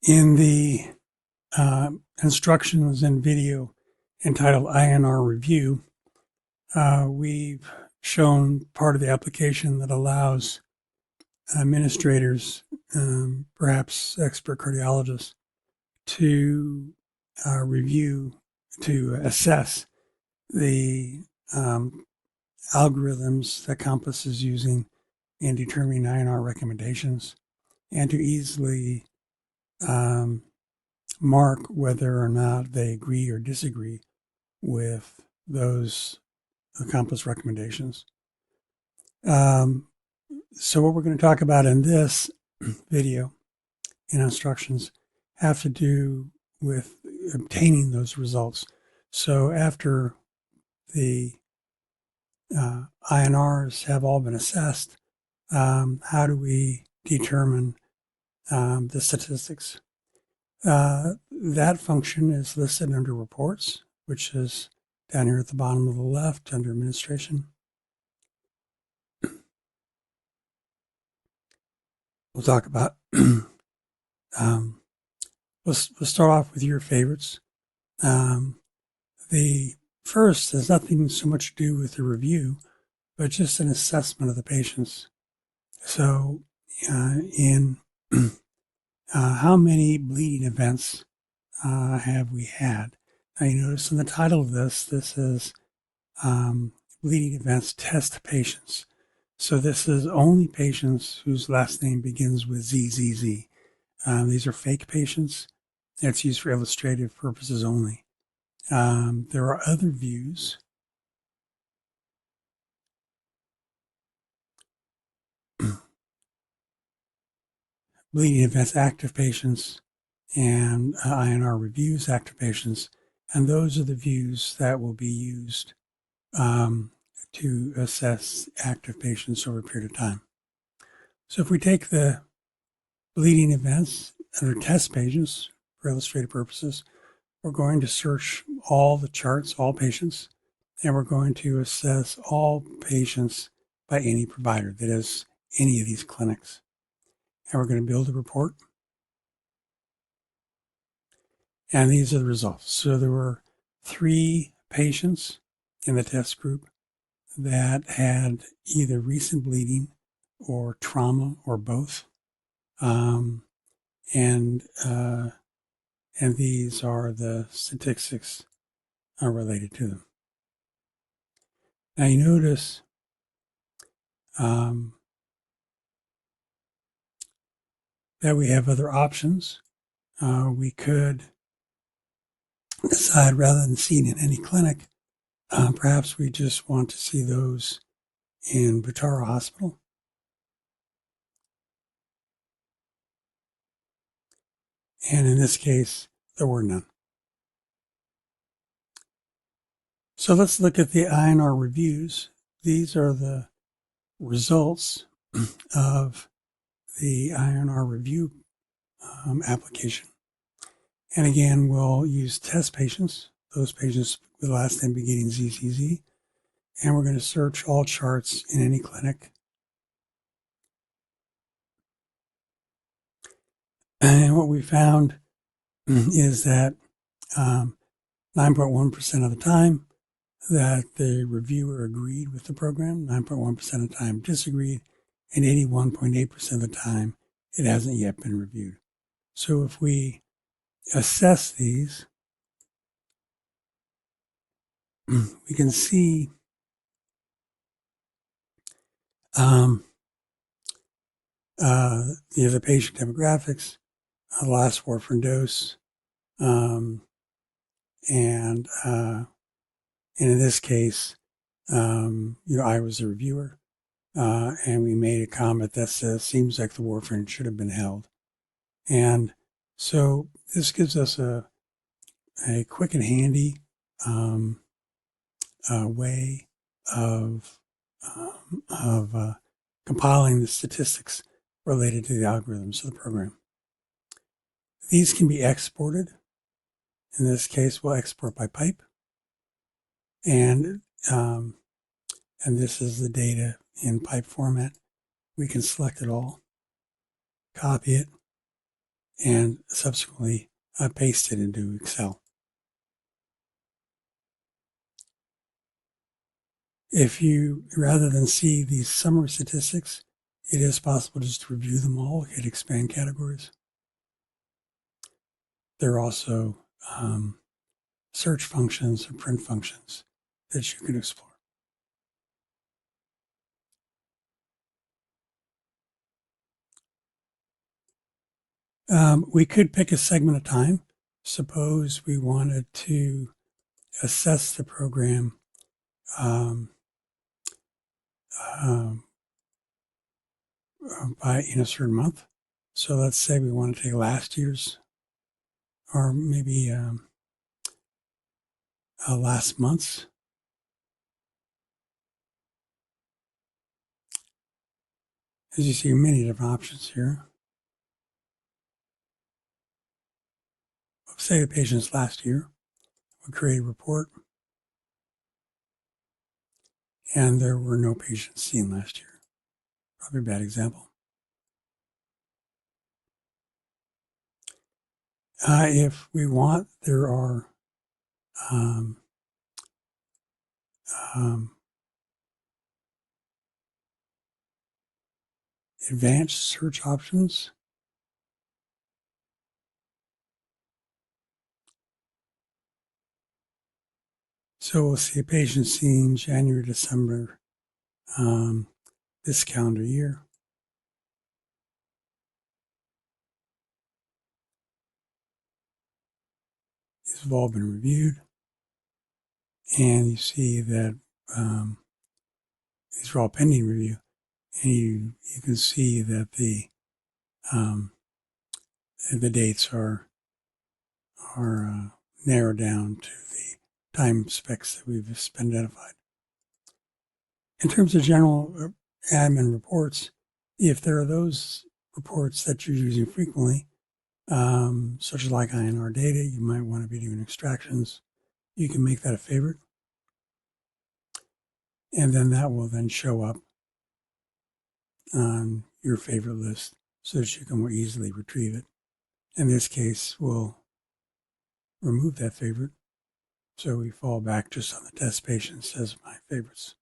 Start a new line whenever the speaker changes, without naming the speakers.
In the instructions and video entitled INR Review, we've shown part of the application that allows administrators, perhaps expert cardiologists, to review, to assess the algorithms that Compass is using in determining INR recommendations, and to easily mark whether or not they agree or disagree with those Compass recommendations. So what we're going to talk about in this video and instructions have to do with obtaining those results. So after the INRs have all been assessed, how do we determine the statistics? That function is listed under Reports, which is down here at the bottom of the left under Administration. We'll talk about, we'll start off with your favorites. The first has nothing so much to do with the review, but just an assessment of the patients. So in how many bleeding events have we had? Now you notice in the title of this is bleeding events test patients. So this is only patients whose last name begins with ZZZ. These are fake patients. It's used for illustrative purposes only. There are other views. Bleeding events active patients and INR Reviews active patients. And those are the views that will be used to assess active patients over a period of time. So if we take the bleeding events under test patients for illustrative purposes, we're going to search all the charts, all patients, and we're going to assess all patients by any provider, that is, any of these clinics. And we're going to build a report. And these are the results. So there were 3 patients in the test group that had either recent bleeding or trauma or both. And these are the statistics related to them. Now you notice that we have other options. We could decide, rather than seeing in any clinic, perhaps we just want to see those in Butaro Hospital. And in this case, there were none. So let's look at the INR reviews. These are the results of the INR review application. And again, we'll use test patients, those patients with last name beginning ZZZ, and we're going to search all charts in any clinic. And what we found is that 9.1% of the time that the reviewer agreed with the program, 9.1% of the time disagreed, and 81.8% of the time it hasn't yet been reviewed. So if we assess these, we can see the patient demographics, the last warfarin dose, and in this case, I was a reviewer, and we made a comment that says, seems like the warfarin should have been held. And so this gives us a quick and handy way of compiling the statistics related to the algorithms of the program. These can be exported. In this case, we'll export by pipe. And this is the data in pipe format. We can select it all, copy it, and subsequently paste it into Excel. If you, rather than see these summary statistics, it is possible just to review them all, hit expand categories. There are also search functions and print functions that you can explore. We could pick a segment of time. Suppose we wanted to assess the program um, by in a certain month. So let's say we want to take last year's, or maybe last month's. As you see, many different options here. Say the patient's last year, we create a report, and there were no patients seen last year. Probably a bad example. If we want, there are um, um, advanced search options. So we'll see a patient seen January, December, this calendar year. These have all been reviewed. And you see that these are all pending review. And you can see that the dates are narrowed down to the time specs that we've identified. In terms of general admin reports, if there are those reports that you're using frequently, such as like INR data, you might want to be doing extractions. You can make that a favorite. And then that will then show up on your favorite list so that you can more easily retrieve it. In this case, we'll remove that favorite. So we fall back just on the test patients as my favorites.